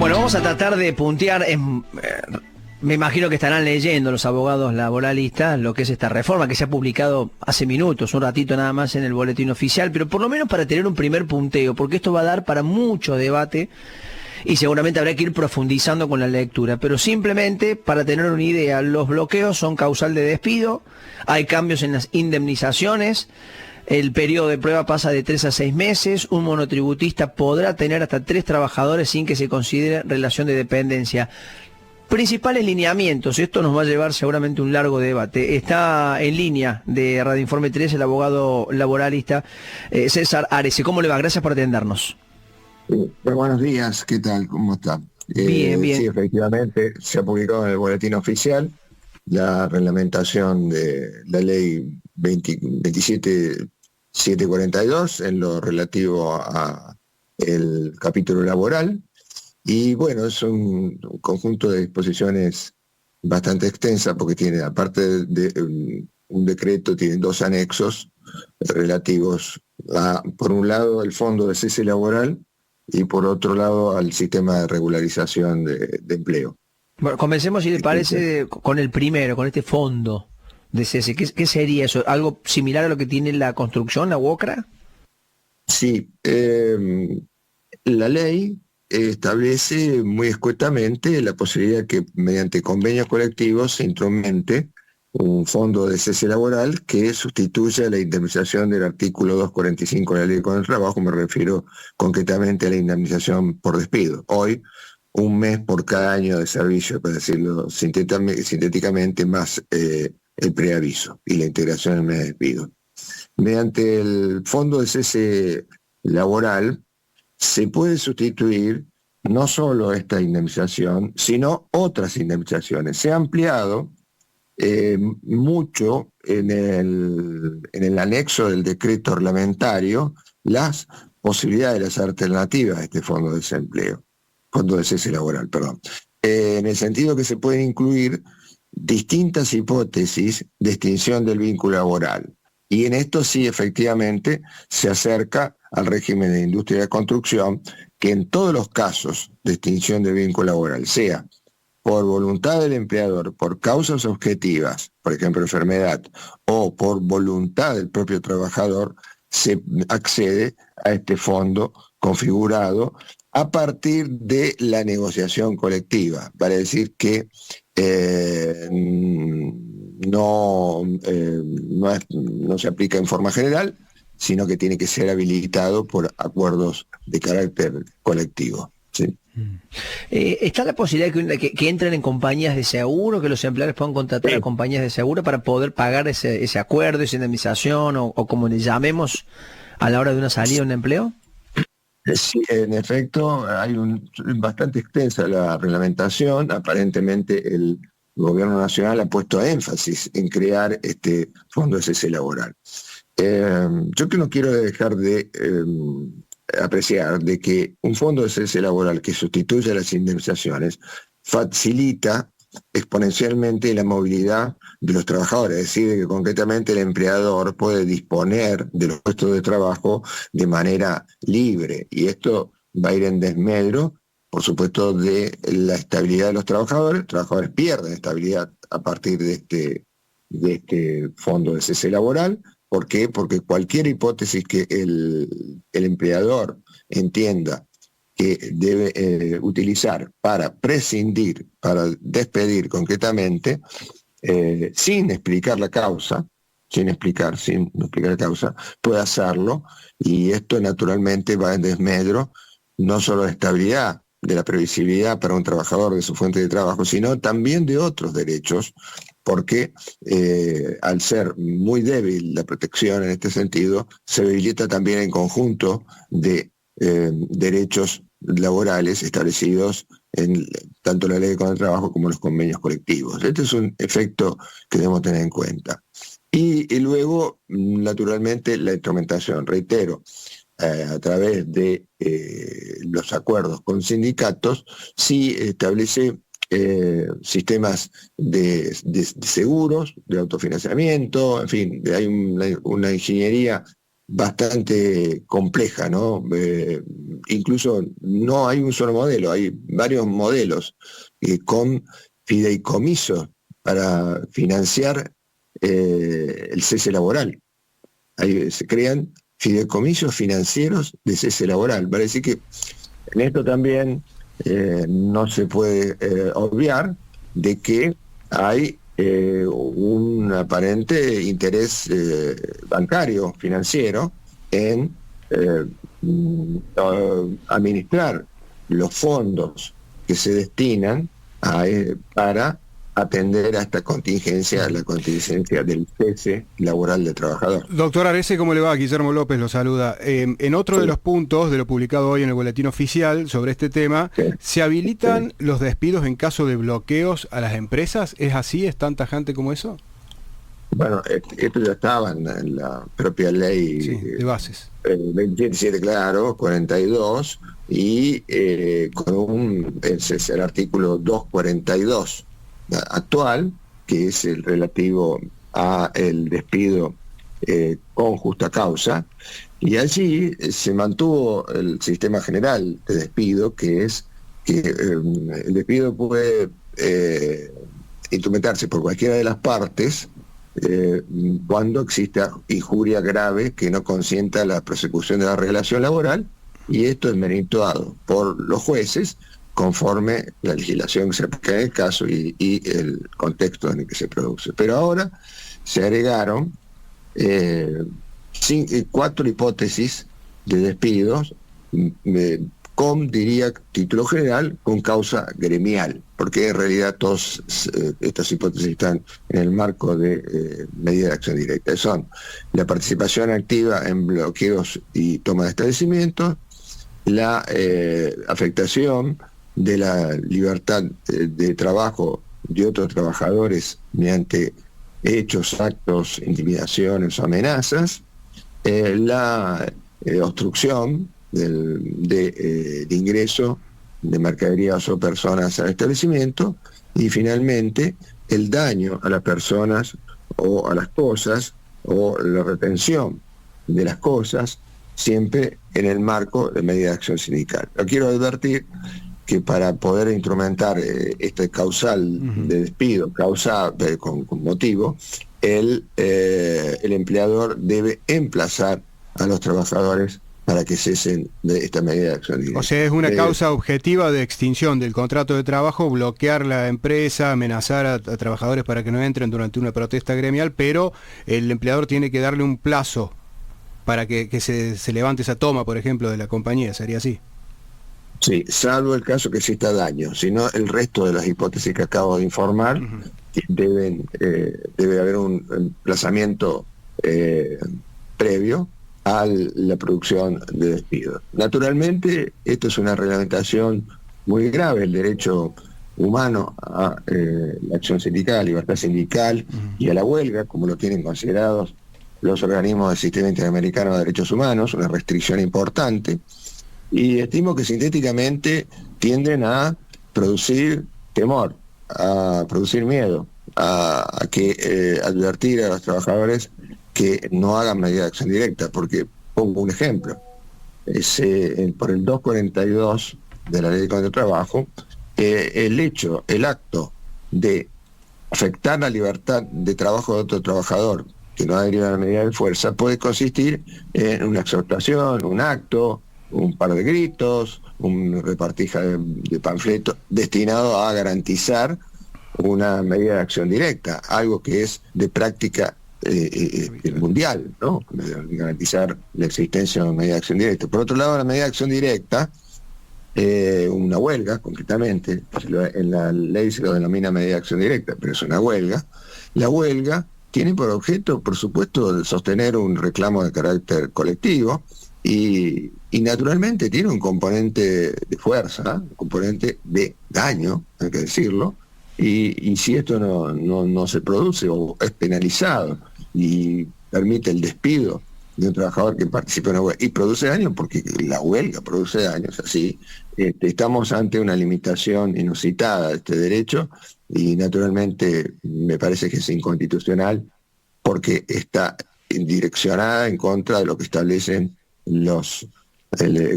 Bueno, vamos a tratar de puntear, me imagino que estarán leyendo los abogados laboralistas lo que es esta reforma que se ha publicado hace minutos, un ratito nada más en el boletín oficial, pero por lo menos para tener un primer punteo, porque esto va a dar para mucho debate y seguramente habrá que ir profundizando con la lectura, pero simplemente para tener una idea, los bloqueos son causal de despido, hay cambios en las indemnizaciones. El periodo de prueba pasa de 3 a 6 meses, un monotributista podrá tener hasta 3 trabajadores sin que se considere relación de dependencia. Principales lineamientos, esto nos va a llevar seguramente un largo debate. Está en línea de Radio Informe 3 el abogado laboralista César Arce. ¿Cómo le va? Gracias por atendernos. Buenos días, ¿qué tal? ¿Cómo está? Bien, bien. Sí, efectivamente, se ha publicado en el boletín oficial la reglamentación de la ley 27742 en lo relativo a el capítulo laboral. Y bueno, es un conjunto de disposiciones bastante extensa porque tiene, aparte de un decreto, tiene 2 anexos relativos a, por un lado, el fondo de cese laboral y por otro lado al sistema de regularización de empleo. Bueno, comencemos, si le parece, con el primero, con este fondo de cese. ¿Qué sería eso? ¿Algo similar a lo que tiene la construcción, la UOCRA? Sí, la ley establece muy escuetamente la posibilidad que mediante convenios colectivos se instrumente un fondo de cese laboral que sustituya la indemnización del artículo 245 de la Ley con el Trabajo. Me refiero concretamente a la indemnización por despido. Hoy, un mes por cada año de servicio, para decirlo sintéticamente, más el preaviso y la integración en el mes de despido. Mediante el fondo de cese laboral se puede sustituir no solo esta indemnización, sino otras indemnizaciones. Se ha ampliado mucho en el anexo del decreto reglamentario las posibilidades, las alternativas a este fondo de desempleo, fondo de cese laboral, perdón. En el sentido que se pueden incluir distintas hipótesis de extinción del vínculo laboral. Y en esto sí, efectivamente, se acerca al régimen de industria de construcción, que en todos los casos de extinción del vínculo laboral, sea por voluntad del empleador, por causas objetivas, por ejemplo enfermedad, o por voluntad del propio trabajador, se accede a este fondo configurado a partir de la negociación colectiva. Vale decir que no se aplica en forma general, sino que tiene que ser habilitado por acuerdos de carácter colectivo. ¿Sí? ¿Está la posibilidad que entren en compañías de seguro, que los empleadores puedan contratar a compañías de seguro para poder pagar ese acuerdo, esa indemnización o como le llamemos a la hora de una salida de un empleo? Sí, en efecto, hay bastante extensa la reglamentación. Aparentemente el gobierno nacional ha puesto énfasis en crear este fondo de cese laboral. Yo que no quiero dejar de apreciar de que un fondo de cese laboral que sustituya las indemnizaciones facilita exponencialmente la movilidad de los trabajadores, es decir, que concretamente el empleador puede disponer de los puestos de trabajo de manera libre, y esto va a ir en desmedro, por supuesto, de la estabilidad de los trabajadores. Los trabajadores pierden estabilidad a partir de este fondo de cese laboral. ¿Por qué? Porque cualquier hipótesis que el empleador entienda que debe utilizar para prescindir, para despedir concretamente, sin explicar la causa, sin explicar la causa, puede hacerlo, y esto naturalmente va en desmedro no solo de la estabilidad, de la previsibilidad para un trabajador de su fuente de trabajo, sino también de otros derechos, porque al ser muy débil la protección en este sentido, se debilita también el conjunto de derechos laborales establecidos en tanto la ley con el trabajo como los convenios colectivos. Este es un efecto que debemos tener en cuenta. Y luego, naturalmente, la instrumentación, reitero, a través de los acuerdos con sindicatos, sí establece sistemas de seguros, de autofinanciamiento, en fin, hay una ingeniería bastante compleja, ¿no? Incluso no hay un solo modelo, hay varios modelos con fideicomisos para financiar el cese laboral. Ahí se crean fideicomisos financieros de cese laboral. Parece que en esto también no se puede obviar de que hay un aparente interés bancario, financiero, en administrar los fondos que se destinan para atender a esta contingencia, la contingencia del cese laboral del trabajador. Doctor Arese, ¿cómo le va? Guillermo López lo saluda. En otro de los puntos de lo publicado hoy en el Boletín Oficial sobre este tema, ¿se habilitan los despidos en caso de bloqueos a las empresas? ¿Es así? ¿Es tan tajante como eso? Bueno, esto ya estaba en la propia ley de bases. 27, claro, 42, y es el artículo 242 actual, que es el relativo a el despido con justa causa, y allí se mantuvo el sistema general de despido, que es que el despido puede instrumentarse por cualquiera de las partes cuando exista injuria grave que no consienta la prosecución de la relación laboral, y esto es merituado por los jueces conforme la legislación que se aplica en el caso y el contexto en el que se produce. Pero ahora se agregaron 4 hipótesis de despidos con, diría, título general, con causa gremial, porque en realidad todas estas hipótesis están en el marco de medidas de acción directa. Son la participación activa en bloqueos y toma de establecimientos, la afectación de la libertad de trabajo de otros trabajadores mediante hechos, actos, intimidaciones o amenazas, la obstrucción de ingreso de mercaderías o personas al establecimiento, y finalmente el daño a las personas o a las cosas, o la retención de las cosas, siempre en el marco de medidas de acción sindical. Yo quiero advertir que para poder instrumentar este causal de despido, con motivo, el empleador debe emplazar a los trabajadores para que cesen de esta medida de acción directa. O sea, es una causa objetiva de extinción del contrato de trabajo, bloquear la empresa, amenazar a trabajadores para que no entren durante una protesta gremial, pero el empleador tiene que darle un plazo para que se levante esa toma, por ejemplo, de la compañía. ¿Sería así? Sí, salvo el caso que exista daño, sino el resto de las hipótesis que acabo de informar, debe haber un emplazamiento previo a la producción de despidos. Naturalmente, esto es una reglamentación muy grave, el derecho humano a la acción sindical, libertad sindical y a la huelga, como lo tienen considerados los organismos del Sistema Interamericano de Derechos Humanos, una restricción importante, y estimo que sintéticamente tienden a producir temor, a producir miedo, a advertir a los trabajadores que no hagan medida de acción directa, porque pongo un ejemplo, por el 242 de la Ley de Contrato de Trabajo, el acto de afectar la libertad de trabajo de otro trabajador que no adherido a la medida de fuerza puede consistir en una exhortación, un acto, un par de gritos, un repartija de panfletos destinado a garantizar una medida de acción directa, algo que es de práctica mundial, ¿no? Garantizar la existencia de una medida de acción directa. Por otro lado, la medida de acción directa, una huelga, concretamente, en la ley se lo denomina medida de acción directa, pero es una huelga. La huelga tiene por objeto, por supuesto, sostener un reclamo de carácter colectivo, y naturalmente tiene un componente de fuerza, un componente de daño, hay que decirlo, y si esto no se produce o es penalizado y permite el despido de un trabajador que participa en una huelga y produce daño, porque la huelga produce daños, así, estamos ante una limitación inusitada de este derecho, y naturalmente me parece que es inconstitucional porque está direccionada en contra de lo que establecen los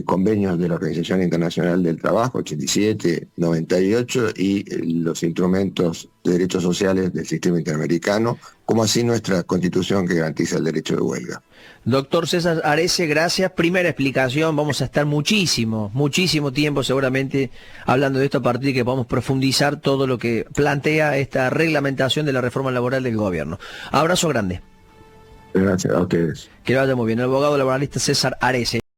convenios de la Organización Internacional del Trabajo, 87, 98, y los instrumentos de derechos sociales del sistema interamericano, como así nuestra Constitución que garantiza el derecho de huelga. Doctor César Arese, gracias. Primera explicación, vamos a estar muchísimo tiempo seguramente hablando de esto a partir de que podamos profundizar todo lo que plantea esta reglamentación de la reforma laboral del gobierno. Abrazo grande. Gracias a ustedes. Que lo vaya muy bien. El abogado laboralista César Arese.